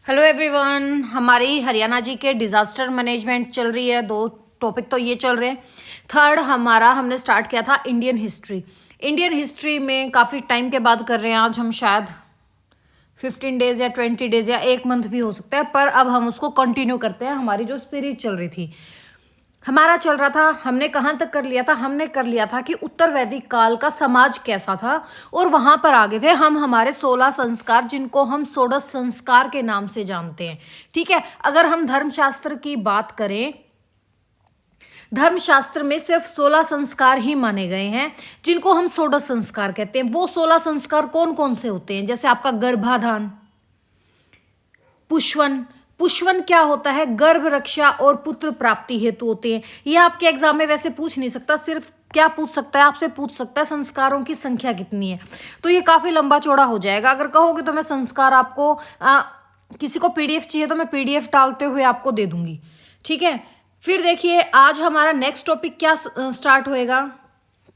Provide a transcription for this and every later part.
Hello everyone. हमारी हरियाणा जी के disaster management चल रही है। 2 टॉपिक तो ये चल रहे हैं। थर्ड हमने स्टार्ट किया था इंडियन हिस्ट्री। इंडियन हिस्ट्री में काफ़ी टाइम के बाद कर रहे हैं। आज हम शायद 15 डेज या 20 डेज या 1 मंथ भी हो सकता है, पर अब हम उसको कंटिन्यू करते हैं। हमारी जो सीरीज चल रही थी, हमारा चल रहा था, हमने कहाँ तक कर लिया था? हमने कर लिया था कि उत्तर वैदिक काल का समाज कैसा था, और वहां पर आगे थे हम हमारे 16 संस्कार, जिनको हम षोडश संस्कार के नाम से जानते हैं। ठीक है। अगर हम धर्मशास्त्र की बात करें, धर्मशास्त्र में सिर्फ 16 संस्कार ही माने गए हैं, जिनको हम षोडश संस्कार कहते हैं। वो 16 संस्कार कौन कौन से होते हैं? जैसे आपका गर्भाधान, पुष्वन। पुष्वन क्या होता है? गर्भ रक्षा और पुत्र प्राप्ति हेतु होते हैं। ये आपके एग्जाम में वैसे पूछ नहीं सकता, सिर्फ क्या पूछ सकता है? आपसे पूछ सकता है संस्कारों की संख्या कितनी है। तो ये काफी लंबा चौड़ा हो जाएगा। अगर कहोगे तो मैं संस्कार आपको किसी को पीडीएफ चाहिए तो मैं पीडीएफ डालते हुए आपको दे दूंगी। ठीक है। फिर देखिए, आज हमारा नेक्स्ट टॉपिक क्या स्टार्ट होएगा?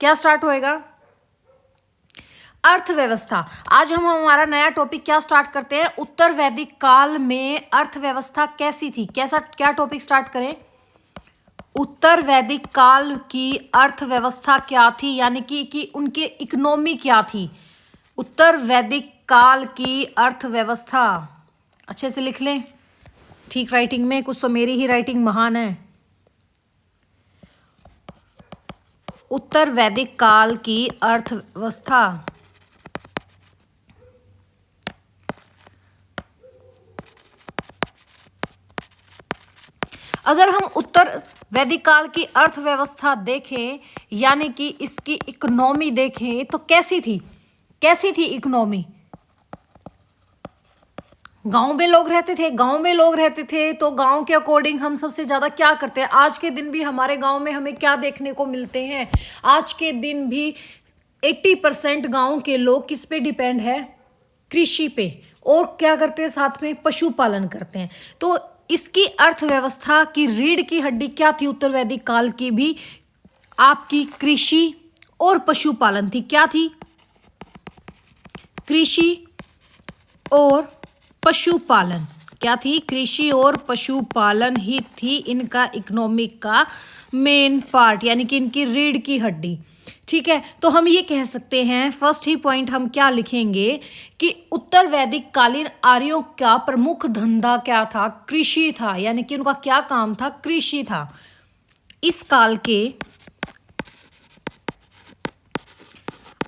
क्या स्टार्ट होएगा? अर्थव्यवस्था। आज हम हमारा नया टॉपिक क्या स्टार्ट करते हैं? उत्तर वैदिक काल में अर्थव्यवस्था कैसी थी? क्या टॉपिक स्टार्ट करें? उत्तर वैदिक काल की अर्थव्यवस्था क्या थी, यानी कि उनके इकोनॉमी क्या थी? उत्तर वैदिक काल की अर्थव्यवस्था। अच्छे से लिख लें, ठीक राइटिंग में। कुछ तो मेरी ही राइटिंग महान है। उत्तर वैदिक काल की अर्थव्यवस्था। अगर हम उत्तर वैदिक काल की अर्थव्यवस्था देखें, यानी कि इसकी इकोनॉमी देखें, तो कैसी थी? कैसी थी इकोनॉमी? गांव में लोग रहते थे। गांव में लोग रहते थे तो गांव के अकॉर्डिंग हम सबसे ज्यादा क्या करते हैं? आज के दिन भी हमारे गांव में हमें क्या देखने को मिलते हैं? आज के दिन भी 80% गांव के लोग किस पे डिपेंड है? कृषि पे। और क्या करते हैं साथ में? पशुपालन करते हैं। तो इसकी अर्थव्यवस्था की रीढ़ की हड्डी क्या थी उत्तर वैदिक काल की भी? आपकी कृषि और पशुपालन थी। क्या थी? कृषि और पशुपालन। क्या थी? कृषि और पशुपालन ही थी इनका इकोनॉमिक का मेन पार्ट, यानी कि इनकी रीढ़ की हड्डी। ठीक है। तो हम ये कह सकते हैं, फर्स्ट ही पॉइंट हम क्या लिखेंगे कि उत्तर वैदिक कालीन आर्यों का प्रमुख धंधा क्या था? कृषि था। यानी कि उनका क्या काम था? कृषि था। इस काल के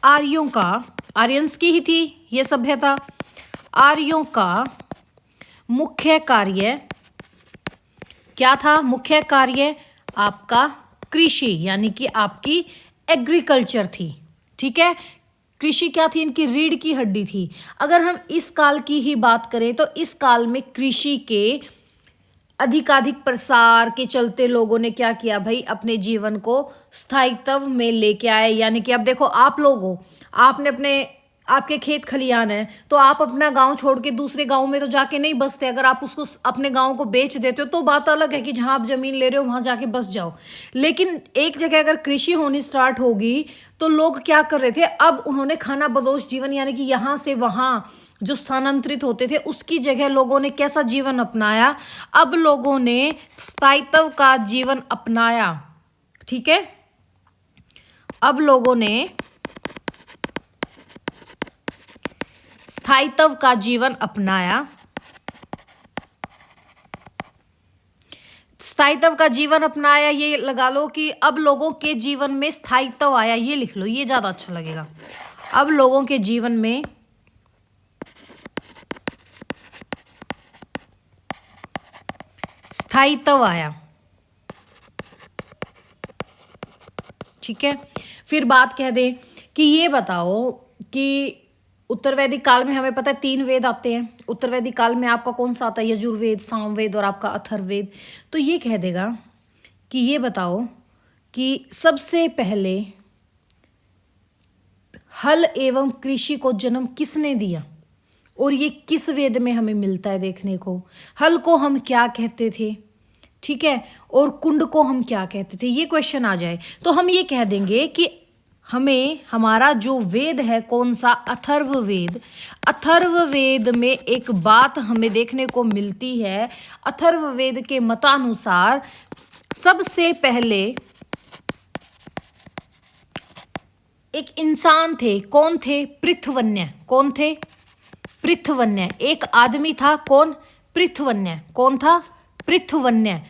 आर्यों का, आर्यंस की ही थी ये सभ्यता, आर्यों का मुख्य कार्य क्या था? मुख्य कार्य आपका कृषि, यानी कि आपकी एग्रीकल्चर थी। ठीक है। कृषि क्या थी? इनकी रीढ़ की हड्डी थी। अगर हम इस काल की ही बात करें तो इस काल में कृषि के अधिकाधिक प्रसार के चलते लोगों ने क्या किया भाई? अपने जीवन को स्थायित्व में लेके आए। यानी कि अब देखो, आप लोग हो, आपके खेत खलियान है, तो आप अपना गांव छोड़ के दूसरे गांव में तो जाके नहीं बसते। अगर आप उसको अपने गांव को बेच देते हो तो बात अलग है कि जहां आप जमीन ले रहे हो वहां जाके बस जाओ। लेकिन एक जगह अगर कृषि होनी स्टार्ट होगी तो लोग क्या कर रहे थे? अब उन्होंने खाना बदोश जीवन, यानी कि यहां से वहां जो स्थानांतरित होते थे, उसकी जगह लोगों ने कैसा जीवन अपनाया? अब लोगों ने स्थायित्व का जीवन अपनाया। ठीक है। अब लोगों ने स्थायित्व का जीवन अपनाया। स्थायित्व का जीवन अपनाया, ये लगा लो कि अब लोगों के जीवन में स्थायित्व आया। ये लिख लो, ये ज्यादा अच्छा लगेगा। अब लोगों के जीवन में स्थायित्व आया। ठीक है। फिर बात कह दें कि ये बताओ कि उत्तर वैदिक काल में हमें पता है 3 वेद आते हैं। उत्तर वैदिक काल में आपका कौन सा आता है? यजुर्वेद, सामवेद और आपका अथर्ववेद। तो ये कह देगा कि ये बताओ कि सबसे पहले हल एवं कृषि को जन्म किसने दिया, और ये किस वेद में हमें मिलता है देखने को? हल को हम क्या कहते थे? ठीक है। और कुंड को हम क्या कहते थे? ये क्वेश्चन आ जाए तो हम ये कह देंगे कि हमें हमारा जो वेद है कौन सा, अथर्ववेद। अथर्ववेद में एक बात हमें देखने को मिलती है। अथर्ववेद के मतानुसार सबसे पहले एक इंसान थे, कौन थे, पृथ्वन्य। कौन थे, पृथ्वन्य। एक आदमी था, कौन, पृथ्वन्य। कौन था, पृथ्वन्य।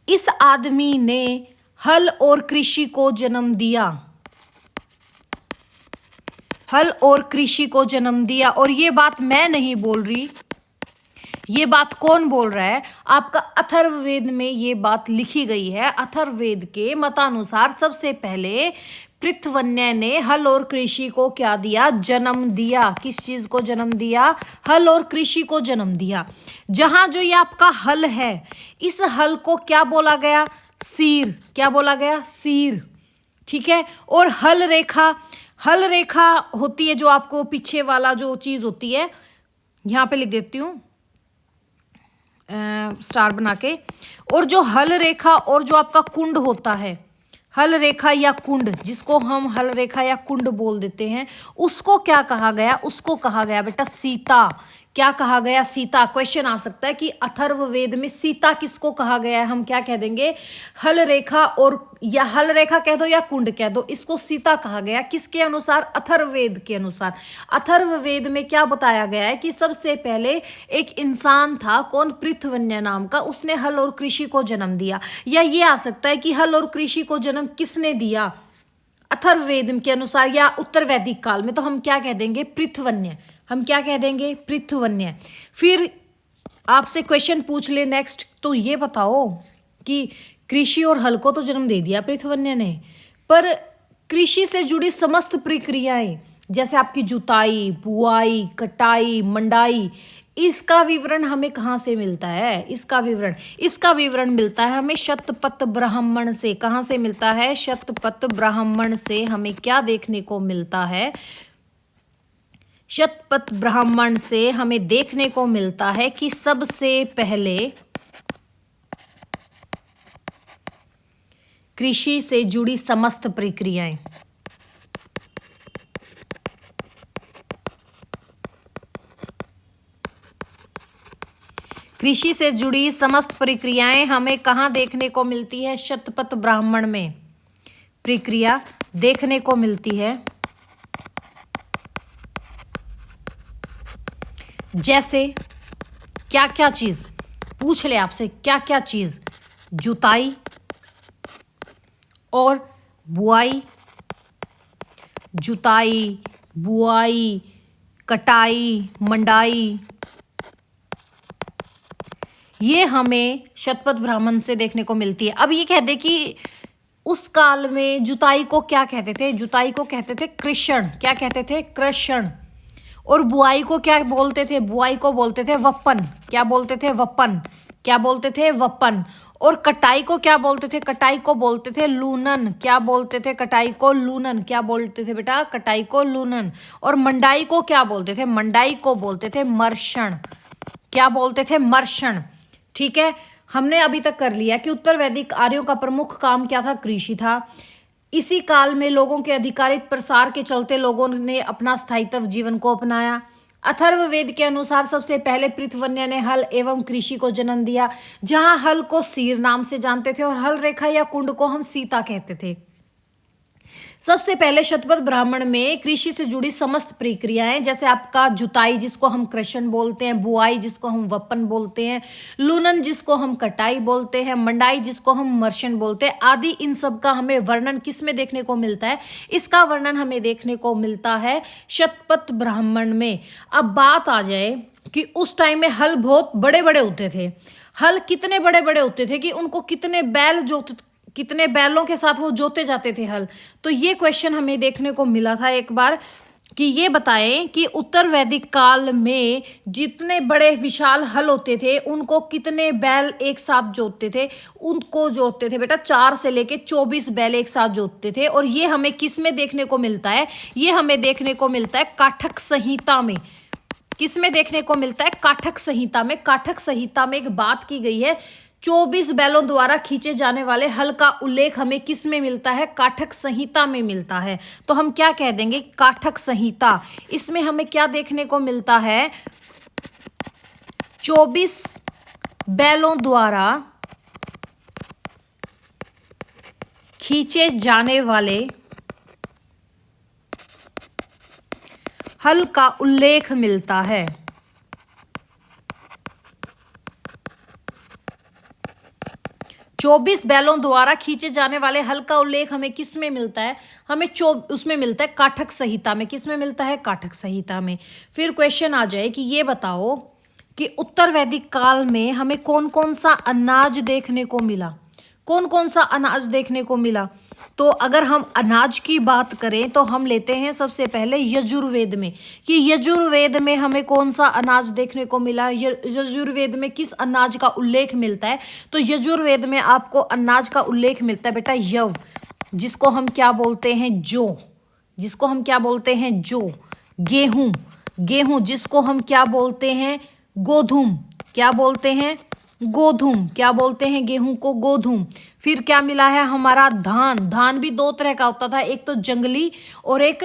इस आदमी ने हल और कृषि को जन्म दिया। हल और कृषि को जन्म दिया। और ये बात मैं नहीं बोल रही, ये बात कौन बोल रहा है, आपका अथर्ववेद में ये बात लिखी गई है। अथर्ववेद के मतानुसार सबसे पहले पृथ्वन्य ने हल और कृषि को क्या दिया, जन्म दिया। किस चीज को जन्म दिया, हल और कृषि को जन्म दिया। जहां जो ये आपका हल है, इस हल को क्या बोला गया, सीर। क्या बोला गया, सीर। ठीक है। और हल रेखा, हल रेखा होती है जो आपको पीछे वाला जो चीज होती है, यहां पे लिख देती हूं स्टार बना के। और जो हल रेखा और जो आपका कुंड होता है, हल रेखा या कुंड, जिसको हम हल रेखा या कुंड बोल देते हैं, उसको क्या कहा गया, उसको कहा गया बेटा सीता। क्या कहा गया, सीता। क्वेश्चन आ सकता है कि अथर्ववेद में सीता किसको कहा गया है, हम क्या कह देंगे, हल रेखा और, या हल रेखा कह दो या कुंड कह दो, इसको सीता कहा गया। किसके अनुसार, अथर्ववेद के अनुसार। अथर्ववेद में क्या बताया गया है कि सबसे पहले एक इंसान था, कौन, पृथ्वन्य नाम का, उसने हल और कृषि को जन्म दिया। या ये आ सकता है कि हल और कृषि को जन्म किसने दिया, अथर्ववेद के अनुसार या उत्तर वैदिक काल में, तो हम क्या कह देंगे, पृथ्वन्य। हम क्या कह देंगे, पृथ्वन्य। फिर आपसे क्वेश्चन पूछ ले नेक्स्ट, तो ये बताओ कि कृषि और हल को तो जन्म दे दिया पृथ्वन्य ने, पर कृषि से जुड़ी समस्त प्रक्रियाएं, जैसे आपकी जुताई, बुआई, कटाई, मंडाई, इसका विवरण हमें कहाँ से मिलता है, इसका विवरण मिलता है हमें शतपथ ब्राह्मण से। कहाँ से मिलता है, शतपथ ब्राह्मण से हमें क्या देखने को मिलता है, शतपथ ब्राह्मण से हमें देखने को मिलता है कि सबसे पहले कृषि से जुड़ी समस्त प्रक्रियाएं, कृषि से जुड़ी समस्त प्रक्रियाएं हमें कहाँ देखने को मिलती है, शतपथ ब्राह्मण में प्रक्रिया देखने को मिलती है। जैसे क्या क्या चीज, पूछ ले आपसे, क्या क्या चीज, जुताई और बुआई, जुताई, बुआई, कटाई, मंडाई, ये हमें शतपथ ब्राह्मण से देखने को मिलती है। अब ये कह दे कि उस काल में जुताई को क्या कहते थे, जुताई को कहते थे कृषण। क्या कहते थे, कृषण। और बुआई को क्या बोलते थे, बुआई को बोलते थे वपन। क्या बोलते थे, वपन। क्या बोलते थे, वपन। और कटाई को क्या बोलते थे, कटाई को बोलते थे लूनन। क्या बोलते थे, कटाई को लूनन। क्या बोलते थे बेटा, कटाई को लूनन। और मंडाई को क्या बोलते थे, मंडाई को बोलते थे मर्षण। क्या बोलते थे, मर्षण। ठीक है। हमने अभी तक कर लिया कि उत्तर वैदिक आर्यों का प्रमुख काम क्या था, कृषि था। इसी काल में लोगों के अधिकारित प्रसार के चलते लोगों ने अपना स्थायित्व जीवन को अपनाया। अथर्ववेद के अनुसार सबसे पहले पृथ्वन्य ने हल एवं कृषि को जन्म दिया, जहां हल को सीर नाम से जानते थे और हल रेखा या कुंड को हम सीता कहते थे। सबसे पहले शतपथ ब्राह्मण में कृषि से जुड़ी समस्त प्रक्रियाएं, जैसे आपका जुताई जिसको हम कृषण बोलते हैं, बुआई जिसको हम वपन बोलते हैं, लूनन जिसको हम कटाई बोलते हैं, मंडाई जिसको हम मर्षण बोलते हैं, आदि, इन सब का हमें वर्णन किस में देखने को मिलता है, इसका वर्णन हमें देखने को मिलता है शतपथ ब्राह्मण में। अब बात आ जाए कि उस टाइम में हल बहुत बड़े बड़े होते थे। हल कितने बड़े बड़े होते थे कि उनको कितने बैलों के साथ वो जोते जाते थे हल। तो ये क्वेश्चन हमें देखने को मिला था एक बार कि ये बताएं कि उत्तर वैदिक काल में जितने बड़े विशाल हल होते थे उनको कितने बैल एक साथ जोतते थे, उनको जोतते थे बेटा 4 से लेके 24 बैल एक साथ जोतते थे। और ये हमें किस में देखने को मिलता है, ये हमें देखने को मिलता है काठक संहिता में। किस में देखने को मिलता है, काठक संहिता में। काठक संहिता में एक बात की गई है, 24 बैलों द्वारा खींचे जाने वाले हल का उल्लेख हमें किस में मिलता है? काठक संहिता में मिलता है। तो हम क्या कह देंगे? काठक संहिता। इसमें हमें क्या देखने को मिलता है? 24 बैलों द्वारा खींचे जाने वाले हल का उल्लेख मिलता है। चौबीस बैलों द्वारा खींचे जाने वाले हल का उल्लेख हमें किस में मिलता है? हमें उसमें मिलता है काठक संहिता में। किस में मिलता है? काठक संहिता में। फिर क्वेश्चन आ जाए कि ये बताओ कि उत्तर वैदिक काल में हमें कौन कौन सा अनाज देखने को मिला? कौन कौन सा अनाज देखने को मिला? तो अगर हम अनाज की बात करें तो हम लेते हैं सबसे पहले यजुर्वेद में, कि यजुर्वेद में हमें कौन सा अनाज देखने को मिला, यजुर्वेद में किस अनाज का उल्लेख मिलता है? तो यजुर्वेद में आपको अनाज का उल्लेख मिलता है बेटा यव, जिसको हम क्या बोलते हैं? जौ। जिसको हम क्या बोलते हैं? जौ। गेहूं, गेहूं जिसको हम क्या बोलते हैं? गोधूम। क्या बोलते हैं? गोधूम। क्या बोलते हैं गेहूं को? गोधूम। फिर क्या मिला है हमारा? धान। धान भी दो तरह का होता था, एक तो जंगली और एक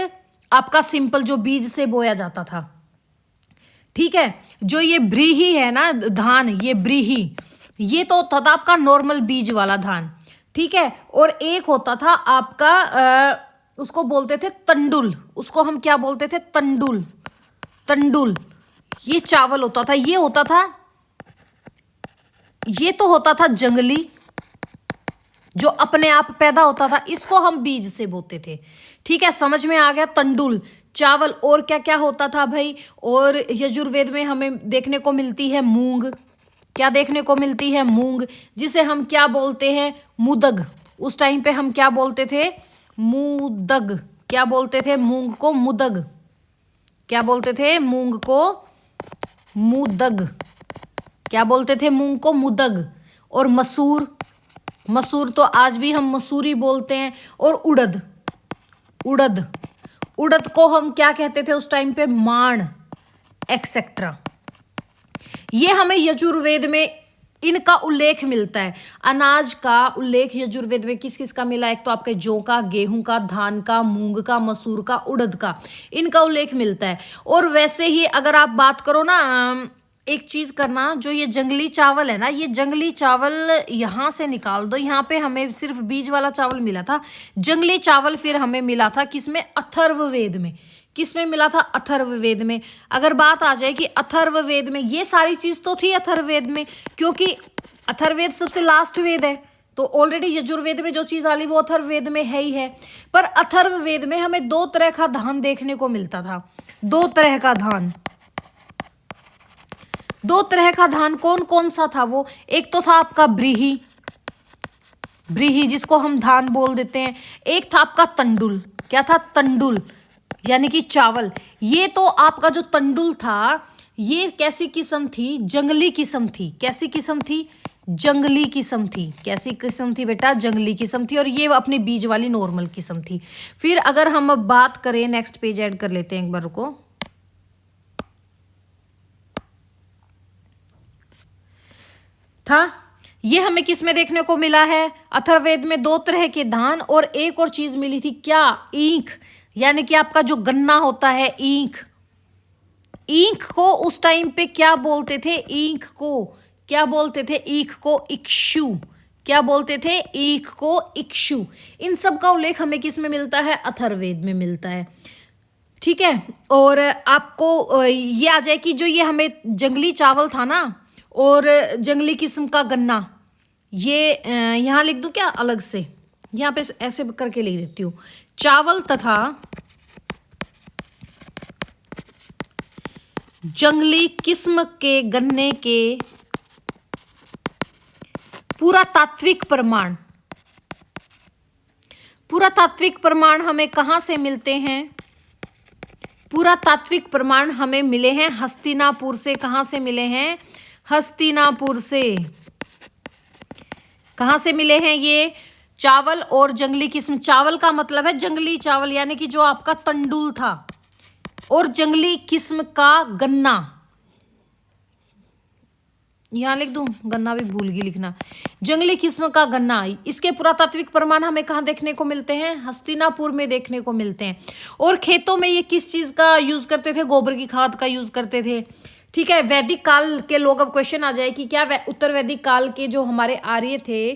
आपका सिंपल जो बीज से बोया जाता था। ठीक है, जो ये ब्रीही है ना धान, ये ब्रीही, ये तो होता था आपका नॉर्मल बीज वाला धान। ठीक है, और एक होता था आपका उसको बोलते थे तंडुल। उसको हम क्या बोलते थे? तंडुल। तंडुल ये चावल होता था। ये होता था, ये तो होता था जंगली, जो अपने आप पैदा होता था, इसको हम बीज से बोते थे। ठीक है, समझ में आ गया? तंडुल चावल। और क्या क्या होता था भाई? और यजुर्वेद में हमें देखने को मिलती है मूंग। क्या देखने को मिलती है? मूंग, जिसे हम क्या बोलते हैं? मुदग। उस टाइम पे हम क्या बोलते थे? मुदग। क्या बोलते थे? मूंग को मुदग। क्या बोलते थे? मूंग को मुदग। क्या बोलते थे? मूंग को मुदग। और मसूर, मसूर तो आज भी हम मसूरी बोलते हैं। और उड़द, उड़द, उड़द को हम क्या कहते थे उस टाइम पे? माण, एक्सेट्रा। ये हमें यजुर्वेद में इनका उल्लेख मिलता है। अनाज का उल्लेख यजुर्वेद में किस किस का मिला? एक तो आपके जौ का, गेहूं का, धान का, मूंग का, मसूर का, उड़द का, इनका उल्लेख मिलता है। और वैसे ही अगर आप बात करो ना, एक चीज करना, जो ये जंगली चावल है ना, ये जंगली चावल यहाँ से निकाल दो। यहाँ पे हमें सिर्फ बीज वाला चावल मिला था। जंगली चावल फिर हमें मिला था किसमें? अथर्ववेद में। किसमें मिला था? अथर्ववेद में। अगर बात आ जाए कि अथर्ववेद में ये सारी चीज तो थी अथर्ववेद में, क्योंकि अथर्ववेद सबसे लास्ट वेद है, तो ऑलरेडी यजुर्वेद में जो चीज आली वो अथर्ववेद में है ही है। पर अथर्ववेद में हमें दो तरह का धान देखने को मिलता था। दो तरह का धान। दो तरह का धान कौन कौन सा था वो? एक तो था आपका ब्रीही, ब्रीही जिसको हम धान बोल देते हैं। एक था आपका तंडुल। क्या था? तंडुल, यानी कि चावल। ये तो आपका जो तंडुल था, ये कैसी किस्म थी? जंगली किस्म थी। कैसी किस्म थी? जंगली किस्म थी। कैसी किस्म थी बेटा? जंगली किस्म थी। और ये अपने बीज वाली नॉर्मल किस्म थी। फिर अगर हम अब बात करें, नेक्स्ट पेज ऐड कर लेते हैं एक बार को, था ये हमें किस में देखने को मिला है? अथर्ववेद में दो तरह के धान, और एक और चीज मिली थी क्या? ईंख, यानी कि आपका जो गन्ना होता है, ईंख। ईंख को उस टाइम पे क्या बोलते थे? ईंख को क्या बोलते थे? ईंख को इक्षु। क्या बोलते थे? ईंख को इक्षु। इन सब का उल्लेख हमें किस में मिलता है? अथर्ववेद में मिलता है। ठीक है, और आपको ये आ जाए कि जो ये हमें जंगली चावल था ना, और जंगली किस्म का गन्ना, ये यहाँ लिख दूं क्या अलग से? यहाँ पे ऐसे करके लिख देती हूँ। चावल तथा जंगली किस्म के गन्ने के पुरातात्विक प्रमाण, पुरातात्विक प्रमाण हमें कहाँ से मिलते हैं? पुरातात्विक प्रमाण हमें मिले हैं हस्तिनापुर से। कहाँ से मिले हैं? हस्तिनापुर से। कहाँ से मिले हैं ये? चावल और जंगली किस्म। चावल का मतलब है जंगली चावल, यानी कि जो आपका तंडुल था, और जंगली किस्म का गन्ना, यहाँ लिख दूं, गन्ना भी भूल गई लिखना। जंगली किस्म का गन्ना, इसके पुरातात्विक प्रमाण हमें कहाँ देखने को मिलते हैं? हस्तिनापुर में देखने को मिलते हैं। और खेतों में ये किस चीज का यूज करते थे? गोबर की खाद का यूज करते थे। ठीक है, वैदिक काल के लोग, अब क्वेश्चन आ जाए कि क्या उत्तर वैदिक काल के जो हमारे आर्य थे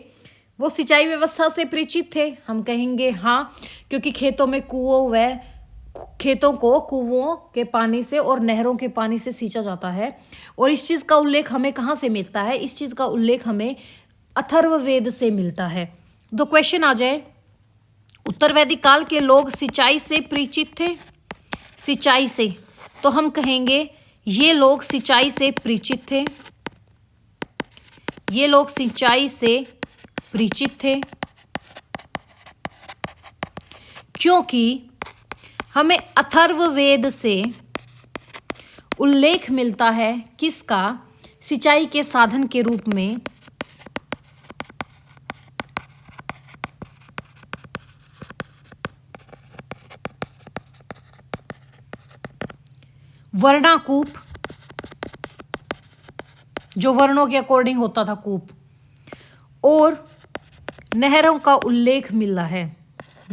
वो सिंचाई व्यवस्था से परिचित थे? हम कहेंगे हाँ, क्योंकि खेतों में खेतों को कुओं के पानी से और नहरों के पानी से सींचा जाता है। और इस चीज का उल्लेख हमें कहाँ से मिलता है? इस चीज का उल्लेख हमें अथर्ववेद से मिलता है। तो क्वेश्चन आ जाए, उत्तर वैदिक काल के लोग सिंचाई से परिचित थे? सिंचाई से, तो हम कहेंगे ये लोग सिंचाई से परिचित थे। ये लोग सिंचाई से परिचित थे, क्योंकि हमें अथर्ववेद से उल्लेख मिलता है किसका? सिंचाई के साधन के रूप में वर्णाकूप, जो वर्णों के अकॉर्डिंग होता था कूप, और नहरों का उल्लेख मिला है।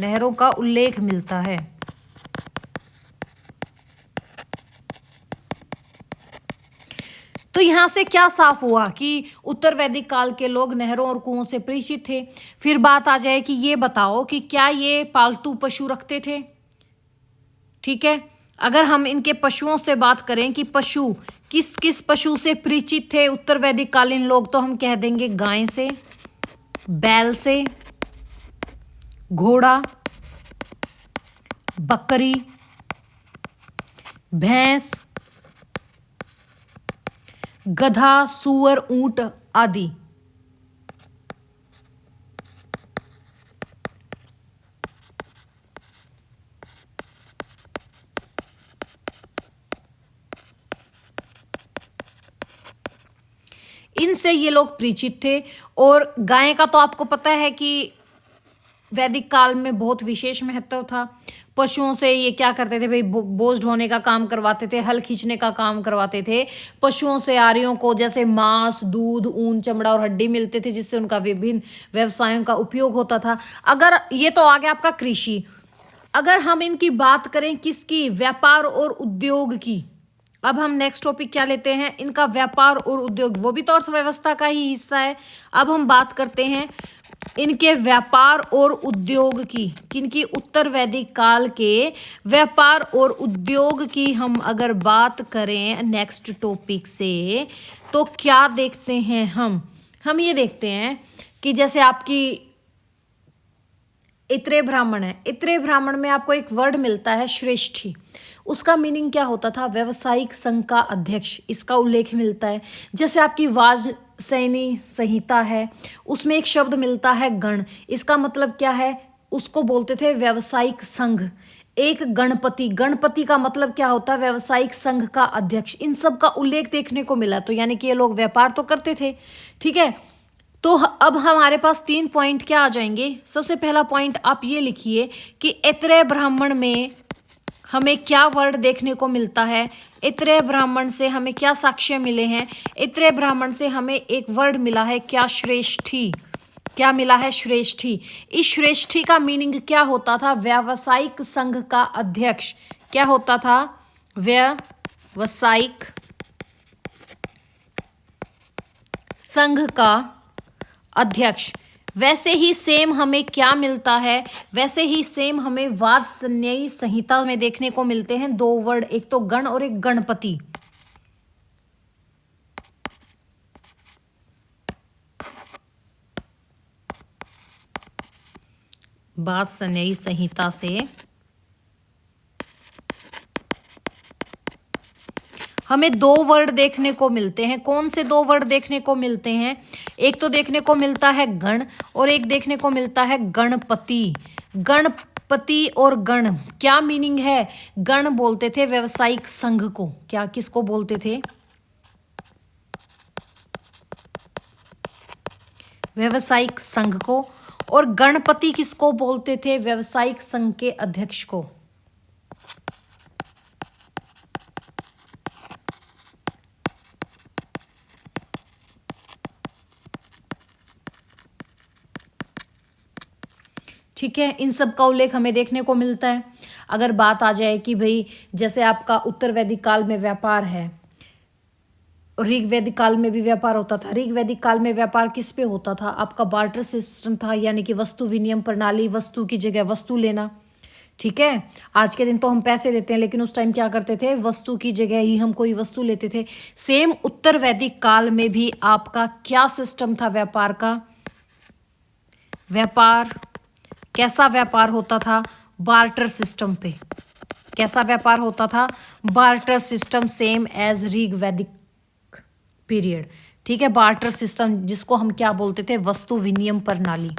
नहरों का उल्लेख मिलता है। तो यहां से क्या साफ हुआ कि उत्तर वैदिक काल के लोग नहरों और कुओं से परिचित थे। फिर बात आ जाए कि ये बताओ कि क्या ये पालतू पशु रखते थे? ठीक है, अगर हम इनके पशुओं से बात करें कि पशु किस किस पशु से परिचित थे उत्तर वैदिक कालीन लोग, तो हम कह देंगे गाय से, बैल से, घोड़ा, बकरी, भैंस, गधा, सूअर, ऊंट आदि। इनसे ये लोग परिचित थे। और गाय का तो आपको पता है कि वैदिक काल में बहुत विशेष महत्व था। पशुओं से ये क्या करते थे भाई? बोझ ढोने का काम करवाते थे, हल खींचने का काम करवाते थे। पशुओं से आर्यों को जैसे मांस, दूध, ऊन, चमड़ा और हड्डी मिलते थे, जिससे उनका विभिन्न व्यवसायों का उपयोग होता था। अगर ये तो आ गया आपका कृषि। अगर हम इनकी बात करें किसकी? व्यापार और उद्योग की। अब हम नेक्स्ट टॉपिक क्या लेते हैं? इनका व्यापार और उद्योग, वो भी तो अर्थव्यवस्था का ही हिस्सा है। अब हम बात करते हैं इनके व्यापार और उद्योग की। किनकी? उत्तर वैदिक काल के व्यापार और उद्योग की हम अगर बात करें नेक्स्ट टॉपिक से, तो क्या देखते हैं हम ये देखते हैं कि जैसे आपकी इतरे ब्राह्मण है। इतरे ब्राह्मण में आपको एक वर्ड मिलता है श्रेष्ठी। उसका मीनिंग क्या होता था? व्यवसायिक संघ का अध्यक्ष, इसका उल्लेख मिलता है। जैसे आपकी वाजसनेयी संहिता है, उसमें एक शब्द मिलता है गण। इसका मतलब क्या है? उसको बोलते थे व्यवसायिक संघ। एक गणपति, गणपति का मतलब क्या होता है? व्यवसायिक संघ का अध्यक्ष। इन सब का उल्लेख देखने को मिला। तो यानी कि ये लोग व्यापार तो करते थे। ठीक है, तो अब हमारे पास 3 पॉइंट क्या आ जाएंगे? सबसे पहला पॉइंट आप ये लिखिए कि इतरे ब्राह्मण में हमें क्या वर्ड देखने को मिलता है? इतरे ब्राह्मण से हमें क्या साक्ष्य मिले हैं? इतरे ब्राह्मण से हमें एक वर्ड मिला है, क्या? श्रेष्ठी। क्या मिला है? श्रेष्ठी। इस श्रेष्ठी का मीनिंग क्या होता था? व्यावसायिक संघ का अध्यक्ष। क्या होता था? व्यावसायिक संघ का अध्यक्ष। वैसे ही सेम हमें क्या मिलता है? वैसे ही सेम हमें वाजसनेयी संहिता में देखने को मिलते हैं 2 वर्ड, एक तो गण और एक गणपति। वाजसनेयी संहिता से हमें 2 वर्ड देखने को मिलते हैं। कौन से 2 वर्ड देखने को मिलते हैं? एक तो देखने को मिलता है गण और एक देखने को मिलता है गणपति। गणपति और गण क्या मीनिंग है? गण बोलते थे व्यवसायिक संघ को। क्या? किसको बोलते थे? व्यवसायिक संघ को। और गणपति किसको बोलते थे? व्यवसायिक संघ के अध्यक्ष को। ठीक है, इन सब का उल्लेख हमें देखने को मिलता है। अगर बात आ जाए कि भाई जैसे आपका उत्तर वैदिक काल में व्यापार है, ऋग वैदिक काल में भी व्यापार होता था। ऋग वैदिक काल में व्यापार किस पे होता था? आपका बार्टर सिस्टम था, यानी कि वस्तु विनिमय प्रणाली, वस्तु की जगह वस्तु लेना। ठीक है, आज के दिन तो हम पैसे देते हैं, लेकिन उस टाइम क्या करते थे? वस्तु की जगह ही हम कोई वस्तु लेते थे। सेम उत्तर वैदिक काल में भी आपका क्या सिस्टम था व्यापार का? व्यापार कैसा व्यापार होता था? बार्टर सिस्टम पे। कैसा व्यापार होता था? Barter system, same as Rig Vedic period. ठीक है, बार्टर सिस्टम जिसको हम क्या बोलते थे? वस्तु विनिमय प्रणाली।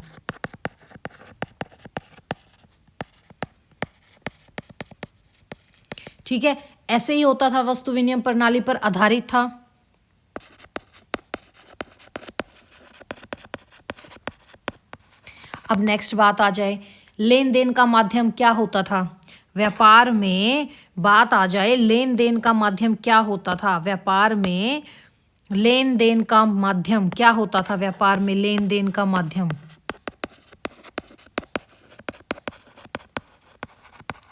ठीक है, ऐसे ही होता था, वस्तु विनिमय प्रणाली पर आधारित था। अब नेक्स्ट बात आ जाए, लेन देन का माध्यम क्या होता था? व्यापार में बात आ जाए, लेन देन का माध्यम क्या होता था? व्यापार में लेन देन का माध्यम क्या होता था? व्यापार में लेन देन का माध्यम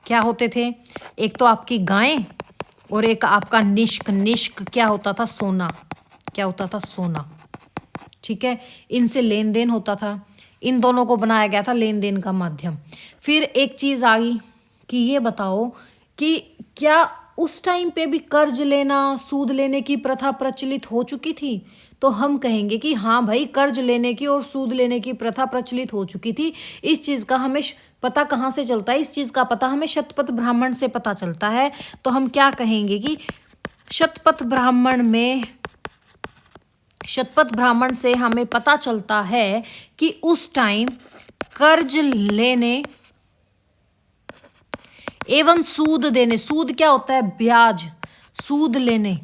क्या होते थे? एक तो आपकी गायें और एक आपका निष्क। निष्क क्या होता था? सोना। क्या होता था? सोना। ठीक है, इनसे लेन देन होता था। इन दोनों को बनाया गया था लेन देन का माध्यम। फिर एक चीज आ गई कि ये बताओ कि क्या उस टाइम पे भी कर्ज लेना, सूद लेने की प्रथा प्रचलित हो चुकी थी? तो हम कहेंगे कि हाँ भाई, कर्ज लेने की और सूद लेने की प्रथा प्रचलित हो चुकी थी। इस चीज का हमें पता कहाँ से चलता है? इस चीज का पता हमें शतपथ ब्राह्मण से पता चलता है। तो हम क्या कहेंगे कि शतपथ ब्राह्मण से हमें पता चलता है कि उस टाइम कर्ज लेने एवं सूद देने, सूद क्या होता है? ब्याज, सूद लेने।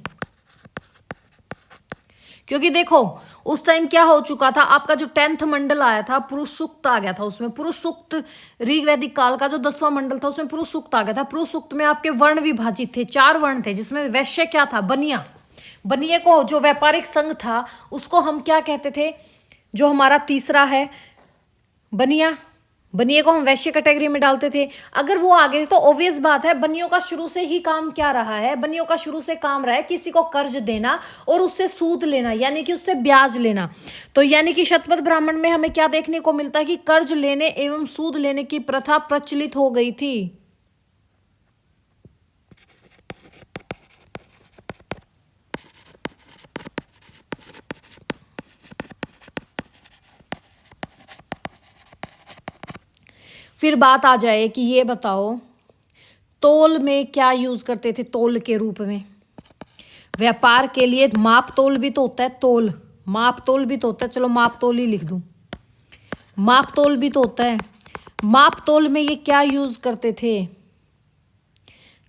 क्योंकि देखो उस टाइम क्या हो चुका था, आपका जो 10th मंडल आया था, पुरुष सूक्त आ गया था उसमें। पुरुष सूक्त ऋग वैदिक काल का जो 10वां मंडल था, उसमें पुरुष सूक्त आ गया था। पुरुष सूक्त में आपके वर्ण विभाजित थे, 4 वर्ण थे, जिसमें वैश्य क्या था? बनिया। बनिए को जो व्यापारिक संघ था उसको हम क्या कहते थे? जो हमारा तीसरा है बनिया, बनिए को हम वैश्य कैटेगरी में डालते थे। अगर वो आगे तो ऑब्वियस बात है, बनियों का शुरू से ही काम क्या रहा है? बनियों का शुरू से काम रहा है किसी को कर्ज देना और उससे सूद लेना, यानी कि उससे ब्याज लेना। तो यानी कि शतपथ ब्राह्मण में हमें क्या देखने को मिलता है कि कर्ज लेने एवं सूद लेने की प्रथा प्रचलित हो गई थी। फिर बात आ जाए कि ये बताओ, तोल में क्या यूज करते थे? तोल के रूप में व्यापार के लिए माप तोल भी तो होता है। तोल, माप तोल भी तो होता है। चलो माप तोल ही लिख दूं, माप तोल भी तो होता है। माप तोल में ये क्या यूज करते थे?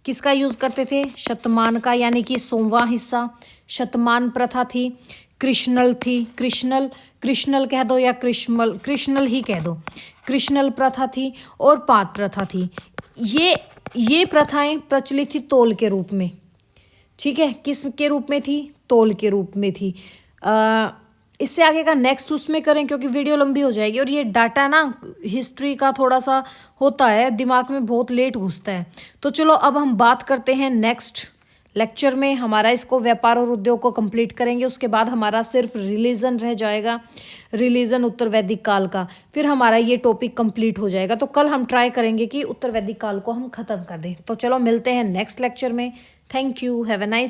किसका यूज करते थे? शतमान का, यानी कि 100वां हिस्सा। शतमान प्रथा थी, कृष्णल थी। कृष्णल कह दो या कृष्णल ही कह दो। कृष्णल प्रथा थी और पात प्रथा थी। ये प्रथाएं प्रचलित थी तोल के रूप में। ठीक है, किस के रूप में थी? तोल के रूप में थी। इससे आगे का नेक्स्ट उसमें करें, क्योंकि वीडियो लंबी हो जाएगी और ये डाटा ना हिस्ट्री का थोड़ा सा होता है, दिमाग में बहुत लेट घुसता है। तो चलो अब हम बात करते हैं नेक्स्ट लेक्चर में। हमारा इसको व्यापार और उद्योग को कंप्लीट करेंगे, उसके बाद हमारा सिर्फ रिलीजन रह जाएगा, रिलीजन उत्तर वैदिक काल का। फिर हमारा ये टॉपिक कंप्लीट हो जाएगा। तो कल हम ट्राई करेंगे कि उत्तर वैदिक काल को हम खत्म कर दें। तो चलो मिलते हैं नेक्स्ट लेक्चर में। Thank you, have a nice